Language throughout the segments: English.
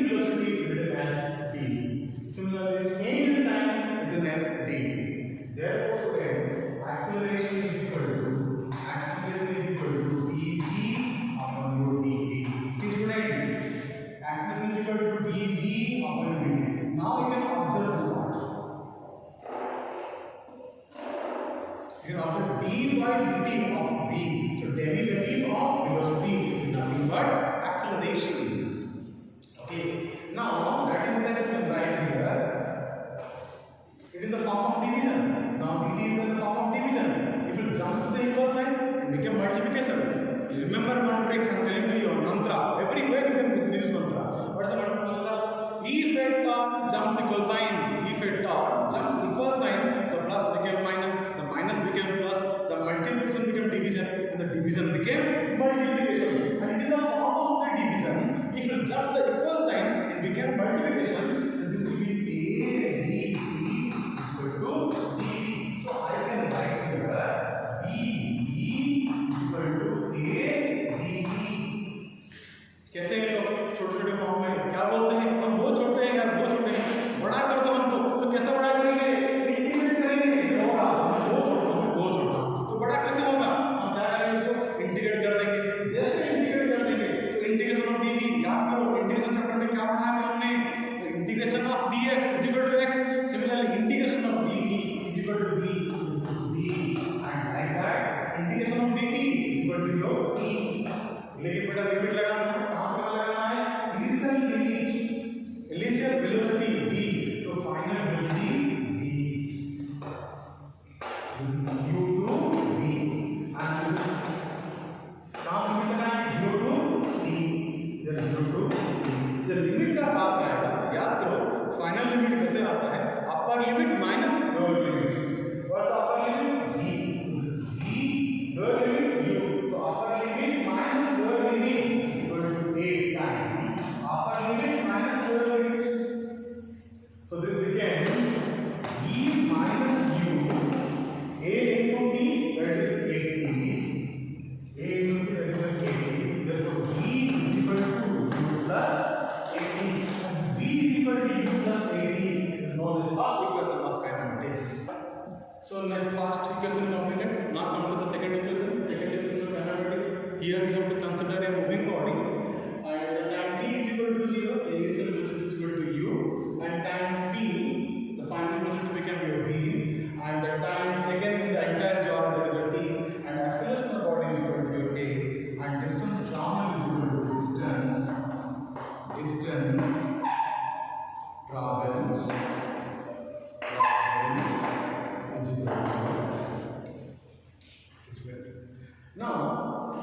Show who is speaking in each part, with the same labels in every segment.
Speaker 1: velocity is written as d. Similarly, change in time written as dt. Therefore, student, acceleration is equal to dv upon your dt. See student, acceleration is equal to dv upon dt. Now you can observe this part. You can observe d by dt of v. So derivative of velocity is nothing but acceleration. Okay. Now that implies we can write here. It is in the form of division. Now dt is in the form of division. If it jumps to the equal sign, it becomes multiplication. You remember one trick I am telling you on mantra. Everywhere you can use this mantra. What's the mantra? If a dot jumps equal sign, if a dot jumps equal sign, the plus became minus, the minus became plus, the multiplication became division, and the division became multiplication. And it is the form of the division. If you jump the equal sign, it became multiplication, then this will be a dt equal to d. So I can write here dv equal to a dt. कैसे लोग छोटे-छोटे form में क्या बोलते हैं? हम बहुत छोटे हैं यार, बहुत छोटे हैं, बड़ा कर दो हमको, तो कैसे बड़ा करेंगे? इंटीग्रेट करेंगे, होगा बहुत छोटा, तो बड़ा कैसे होगा? हम क्या करेंगे? इसको इंटीग्रेट कर देंगे। जैसे इंटीग्रेट कर देंगे, तो इंटीग्रेशन ऑफ dv याद करो, इंटीग्रेशन चैप्टर में क्या पढ़ा है हमने? Integration of dx is equal to x. Similarly, integration of dv is equal to v, and like that, integration of dt is equal to your t. लेकिन बेटा limit लगाना है, कहाँ से लगाना है? इनिशियल वेलोसिटी v तो final velocity v. This is u to v and this is कहाँ से लिमिट लगाना है? 0 to t. जब 0 to t, जब लिमिट का बात आएगा, याद करो फाइनल लिमिट कैसे आता है? Upper limit minus lower limit. What's the upper limit? v. Lower limit u. So upper limit minus lower limit is equal to a times upper limit minus lower limit. So this became v minus u a into t, that is 8t. A into t, that is 8t. Therefore v is equal to u plus 8t. And v is equal to u plus 8t is known as first equation of kinematics. So like first equation completed. Now come to the second equation. Second equation of kinematics. Here we have to consider a moving body, and time t is equal to 0, a initial velocity is equal to u, and time t, the final velocity became your v, and the time taken in the entire job, that is a t, and acceleration of the body is equal to your a, and distance traveled is equal to distance traveled. Now,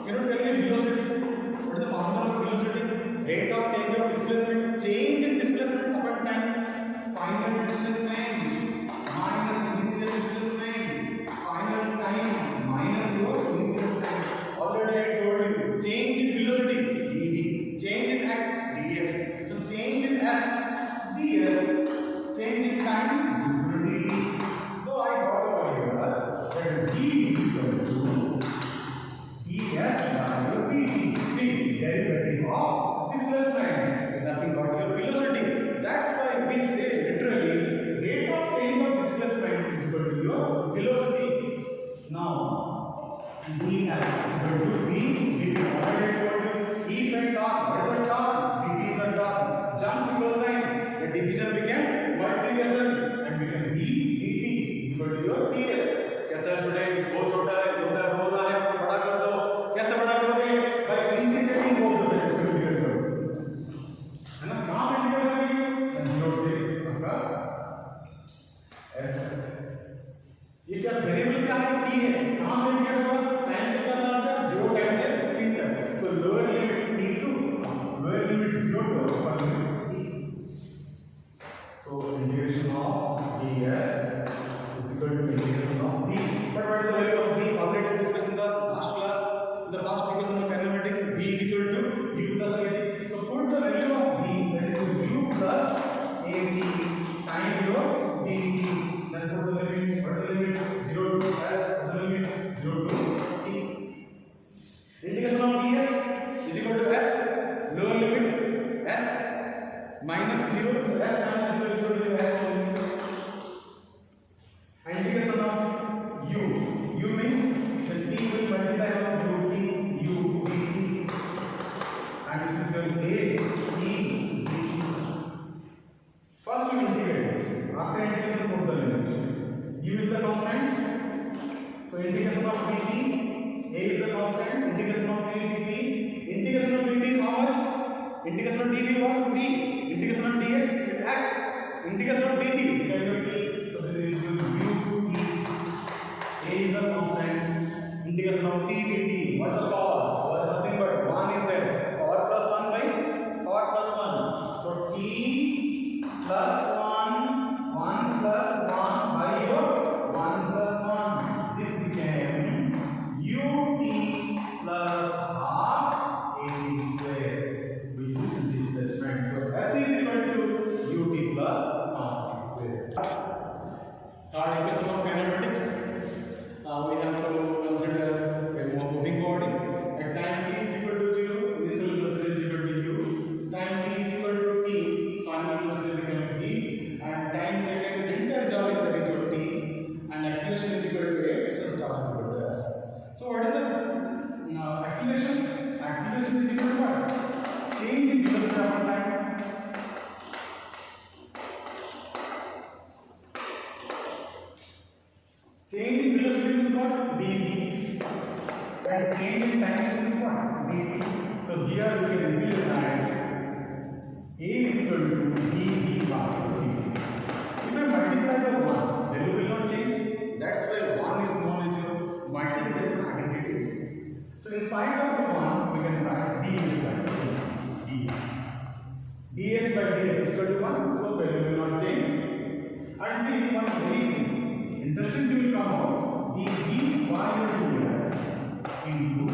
Speaker 1: you know, tell me velocity. What is the formula for velocity? Rate of change of displacement, change in displacement upon time, final displacement minus initial displacement, final time minus your initial time. Already I told you, change in velocity dv, change in x dx. So change in s ds, change in time is equal to dt. So I got over here that d is equal to ds by your dt. See, derivative of displacement is nothing but your velocity. That's why we say literally rate of change of displacement is equal to your velocity. Now, d is equal to v dt. Already told you, if a torque, what is a torque? dt is a torque. Jumps equal sign, the division became multiplication and became v dt equal to your ts. कैसा student? बहुत छोटा है, उधर बोल रहा है बड़ा कर दो. कैसे बड़ा करोगे? भाई इंटीग्रेटिंग बोल दो, से इंटीग्रेट करो, है ना? कहाँ से इंटीग्रेट करोगे? जीरो से आपका ऐसा. ये क्या वेरिएबल क्या है? t है. कहाँ से इंटीग्रेट होगा? टाइम से करना होगा, 0 टाइम से t तक. तो lower limit t to lower limit 0 to upper limit t. So integration of ds equal to integration of v. But what is the value of v? Already discussed in the last class. In the first equation of kinematics, v is equal to u plus at. So put the value of v, that is u plus at times your dt. Then put the limit. What is the limit? 0 to s. What is the limit? 0 to t. Integration of ds is equal to s. Lower limit s minus 0, so s minus 0 equal to s only. And integration of u means the t will multiply of u dt, and this is your a e dt. First you integrate, after integration put the limit. U is the constant, so integration of dt, a is the constant, integration of dt, integration of dt is how much? Integration of dv was 3, integration of dx is x, integration of dt is your t, so this is your u t. A is the constant, integration of t dt, what is the power? Power is nothing but 1 is there, power plus 1 by power plus 1, so t plus 1, 1 plus 1 by your 1 plus 1, this became ut plus half at square, which is displacement. So s is equal to ut plus half at square. Third equation of kinematics. Now we have to consider a moving body. At time t is equal to 0, initial velocity is equal to u. Time t is equal to t, final velocity became v, and time taken entire journey, that is your t, and acceleration is equal to a, so charge is equal to s. So what is the acceleration? Acceleration is equal to what? Change in velocity over time. Change in velocity means what? dv. And change in time means what? dt. So here we can easily write a is equal to dv by dt. If I multiply the 1, value will not change. That's why 1 is known as your multiplication identity. So in spite of the 1, we can write ds by ds. ds by ds is equal to 1, so value will not change. And see, one very interesting thing will come out, dv by ds into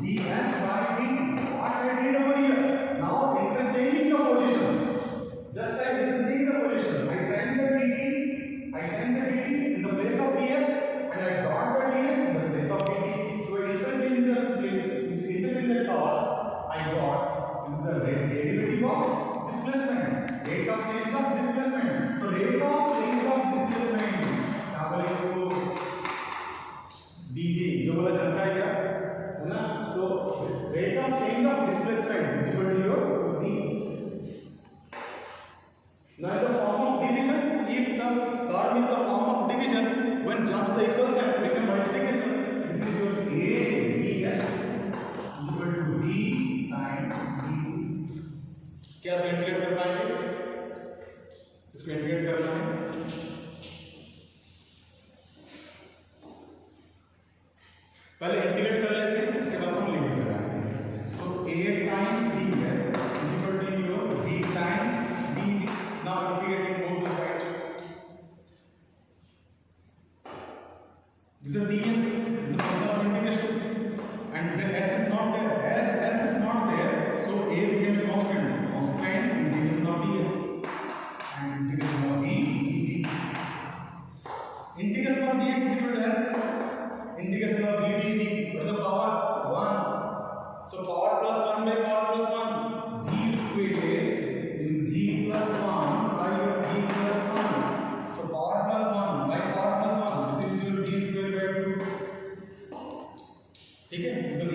Speaker 1: ds by dt. What I did over here? Now interchanging the position. Just like interchanging the position, I send the dt in the place of ds, and I got the ds in the place of dt. So interchanging the torque, I got this is the derivative of displacement, rate of change of displacement. So rate of change of displacement, यहाँ पर इसको dv जो वाला चलता है क्या, है ना? So rate of change of displacement is equal to your v. Now in the form of division, if the curve is the form of division, when jumps the equal sign, we can multiplication. This is your a ds equal to v times dt. क्या इसको integrate कर पाएंगे? इसको integrate करना है. पहले integrate कर लेते हैं, उसके बाद हम लिमिट लगाएंगे. सो a time ds is equal to your v time dt. Now integrating both the sides. This is ds, the function of integration, and when s is not there, as s is not there, so a became a constant. Constant integration of ds and integration of v dt. Integration of dx is equal to s. Integration of v dt. What is the power? 1. So power plus 1 by power plus 1. V square is v plus 1 by v plus 1. So power plus 1 by power plus 1. This is your v square by 2. ठीक है? इसको v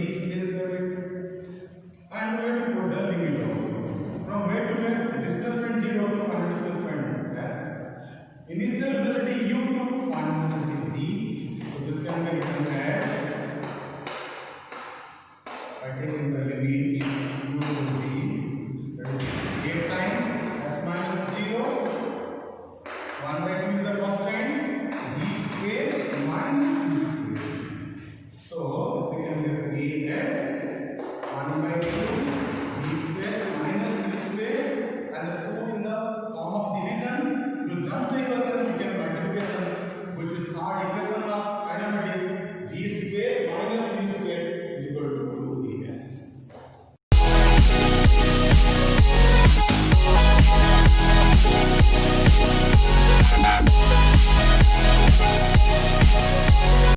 Speaker 1: square by 2. And we have to put the limit also. From where to where? Displacement 0 to final displacement s. Initial velocity u to final velocity v. So this can be written as